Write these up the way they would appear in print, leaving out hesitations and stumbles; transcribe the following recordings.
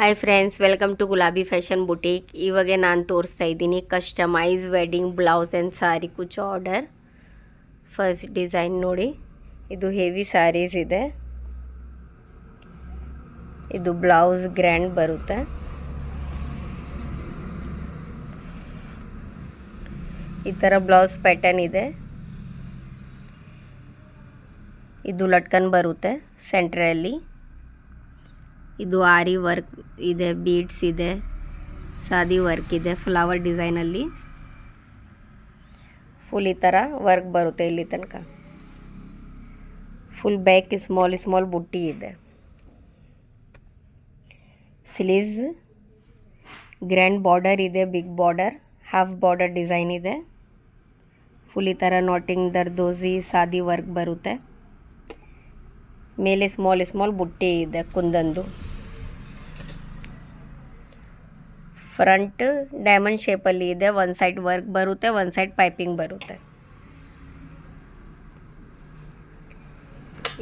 Hi friends, welcome to Gulabi fashion boutique. ಇವಾಗೆ ನಾನು ತೋರಿಸ್ತಾ ಇದ್ದೀನಿ customize wedding blouse and sari ಕುಚ್ ಆರ್ಡರ್. ಫಸ್ಟ್ ಡಿಸೈನ್ ನೋಡಿ, ಇದು ಹೆವಿ ಸ್ಯಾರೀಸ್ ಇದೆ. ಇದು ಬ್ಲೌಸ್ ಗ್ರ್ಯಾಂಡ್ ಬರುತ್ತೆ. ಈ ಥರ ಬ್ಲೌಸ್ ಪ್ಯಾಟರ್ನ್ ಇದೆ. ಇದು ಲಟ್ಕನ್ ಬರುತ್ತೆ ಸೆಂಟ್ರಲ್ಲಿ. ಇದು ಆರಿ ವರ್ಕ್ ಇದೆ, ಬೀಡ್ಸ್ ಇದೆ, ಸಾದಿ ವರ್ಕ್ ಇದೆ, ಫ್ಲವರ್ ಡಿಸೈನಲ್ಲಿ ಫುಲ್ ಈ ಥರ ವರ್ಕ್ ಬರುತ್ತೆ ಇಲ್ಲಿ ತನಕ. ಫುಲ್ ಬ್ಯಾಕ್ ಸ್ಮಾಲ್ ಬುಟ್ಟಿ ಇದೆ. ಸ್ಲೀವ್ಸ್ ಗ್ರ್ಯಾಂಡ್ ಬಾರ್ಡರ್ ಇದೆ, big border, half border design ಇದೆ. ಫುಲ್ ಈ ಥರ ನಾಟಿಂಗ್ ದರ್ದೋಸಿ ಸಾದಿ ವರ್ಕ್ ಬರುತ್ತೆ. ಮೇಲೆ ಸ್ಮಾಲ್ ಬುಟ್ಟಿ ಇದೆ ಕುಂದಂದು. ಫ್ರಂಟ್ ಡೈಮಂಡ್ ಶೇಪಲ್ಲಿ ಇದೆ. ಒಂದು ಸೈಡ್ ವರ್ಕ್ ಬರುತ್ತೆ, ಒಂದು ಸೈಡ್ ಪೈಪಿಂಗ್ ಬರುತ್ತೆ.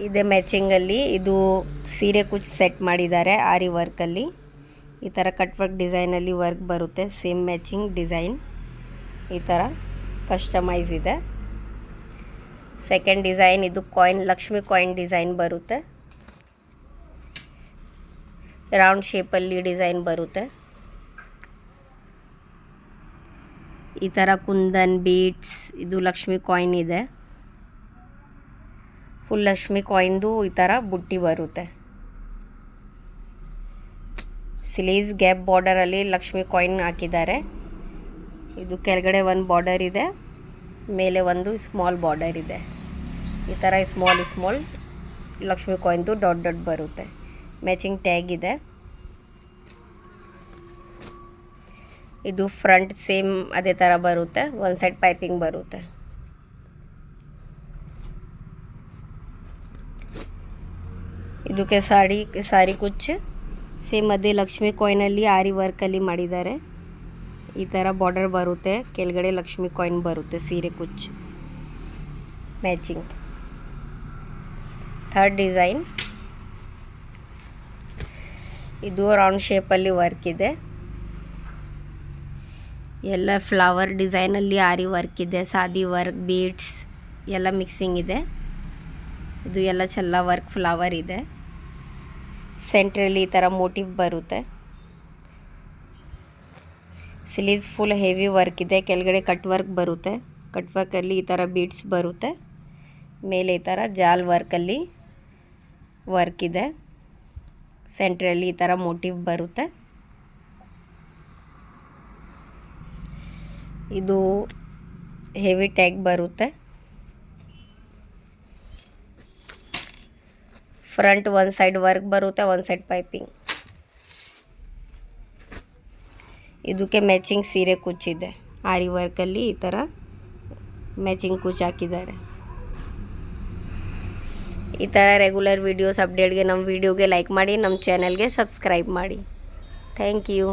ಇದೆ ಮ್ಯಾಚಿಂಗಲ್ಲಿ. ಇದು ಸೀರೆ ಕುಚ್ ಸೆಟ್ ಮಾಡಿದ್ದಾರೆ ಆರಿ ವರ್ಕಲ್ಲಿ. ಈ ಥರ ಕಟ್ ವರ್ಕ್ ಡಿಸೈನಲ್ಲಿ ವರ್ಕ್ ಬರುತ್ತೆ. ಸೇಮ್ ಮ್ಯಾಚಿಂಗ್ ಡಿಸೈನ್ ಈ ಥರ ಕಸ್ಟಮೈಸ್ ಇದೆ. ಸೆಕೆಂಡ್ ಡಿಸೈನ್ ಇದು ಕಾಯಿನ್, ಲಕ್ಷ್ಮಿ ಕಾಯಿನ್ ಡಿಸೈನ್ ಬರುತ್ತೆ. ರೌಂಡ್ ಶೇಪಲ್ಲಿ ಡಿಸೈನ್ ಬರುತ್ತೆ. ಈ ಥರ ಕುಂದನ್ ಬೀಡ್ಸ್, ಇದು ಲಕ್ಷ್ಮಿ ಕಾಯಿನ್ ಇದೆ. ಫುಲ್ ಲಕ್ಷ್ಮಿ ಕಾಯಿನ್ದು ಈ ಥರ ಬುಟ್ಟಿ ಬರುತ್ತೆ. ಸ್ಲೀವ್ಸ್ ಗ್ಯಾಪ್ ಬಾರ್ಡರಲ್ಲಿ ಲಕ್ಷ್ಮಿ ಕಾಯಿನ್ ಹಾಕಿದ್ದಾರೆ. ಇದು ಕೆಳಗಡೆ ಒಂದು ಬಾರ್ಡರ್ ಇದೆ, ಮೇಲೆ ಒಂದು ಸ್ಮಾಲ್ ಬಾರ್ಡರ್ ಇದೆ. ಈ ಥರ ಸ್ಮಾಲ್ ಲಕ್ಷ್ಮಿ ಕಾಯಿನ್ದು ಡಾಟ್ ಬರುತ್ತೆ. ಮ್ಯಾಚಿಂಗ್ ಟ್ಯಾಗ್ ಇದೆ. ಇದು ಫ್ರಂಟ್ ಸೇಮ್ ಅದೇ ಥರ ಬರುತ್ತೆ, ಒಂದು ಸೈಡ್ ಪೈಪಿಂಗ್ ಬರುತ್ತೆ. ಇದಕ್ಕೆ ಸಾರಿ ಕುಚ್ ಸೇಮ್ ಅದೇ ಲಕ್ಷ್ಮಿ ಕಾಯಿನಲ್ಲಿ ಆರಿ ವರ್ಕಲ್ಲಿ ಮಾಡಿದ್ದಾರೆ. ಈ ಥರ ಬಾರ್ಡರ್ ಬರುತ್ತೆ, ಕೆಳಗಡೆ ಲಕ್ಷ್ಮಿ ಕಾಯಿನ್ ಬರುತ್ತೆ. ಸೀರೆ ಕುಚ್ ಮ್ಯಾಚಿಂಗ್. ಥರ್ಡ್ ಡಿಸೈನ್ ಇದು ರೌಂಡ್ ಶೇಪಲ್ಲಿ ವರ್ಕ್ ಇದೆ. ಎಲ್ಲ ಫ್ಲವರ್ ಡಿಸೈನಲ್ಲಿ ಆರಿ ವರ್ಕ್ ಇದೆ, ಸಾದಿ ವರ್ಕ್, ಬೀಡ್ಸ್ ಎಲ್ಲ ಮಿಕ್ಸಿಂಗ್ ಇದೆ. ಇದು ಎಲ್ಲ ಚೆಲ್ಲ ವರ್ಕ್ ಫ್ಲವರ್ ಇದೆ. ಸೆಂಟ್ರಲ್ಲಿ ಈ ಥರ ಮೋಟಿವ್ ಬರುತ್ತೆ. ಸ್ಲೀವ್ಸ್ ಫುಲ್ ಹೆವಿ ವರ್ಕ್ ಇದೆ. ಕೆಳಗಡೆ ಕಟ್ ವರ್ಕ್ ಬರುತ್ತೆ. ಕಟ್ ವರ್ಕಲ್ಲಿ ಈ ಥರ ಬೀಡ್ಸ್ ಬರುತ್ತೆ. ಮೇಲೆ ಈ ಥರ ಜಾಲ್ ವರ್ಕಲ್ಲಿ ವರ್ಕ್ ಇದೆ. ಸೆಂಟ್ರಲ್ಲಿ ಈ ಥರ ಮೋಟಿವ್ ಬರುತ್ತೆ. ಇದು ಹೆವಿ ಟ್ಯಾಗ್ ಬರುತ್ತೆ. ಫ್ರಂಟ್ ಒಂದು ಸೈಡ್ ವರ್ಕ್ ಬರುತ್ತೆ, ಒಂದು ಸೈಡ್ ಪೈಪಿಂಗ್. ಇದಕ್ಕೆ ಮ್ಯಾಚಿಂಗ್ ಸೀರೆ ಕುಚ್ಚಿದೆ. ಆರಿ ವರ್ಕಲ್ಲಿ ಈ ಥರ ಮ್ಯಾಚಿಂಗ್ ಕುಚ್ ಹಾಕಿದ್ದಾರೆ. ಈ ಥರ ರೆಗ್ಯುಲರ್ ವೀಡಿಯೋಸ್ ಅಪ್ಡೇಟ್ಗೆ ನಮ್ಮ ವೀಡಿಯೋಗೆ ಲೈಕ್ ಮಾಡಿ, ನಮ್ಮ ಚಾನಲ್ಗೆ ಸಬ್ಸ್ಕ್ರೈಬ್ ಮಾಡಿ. Thank you.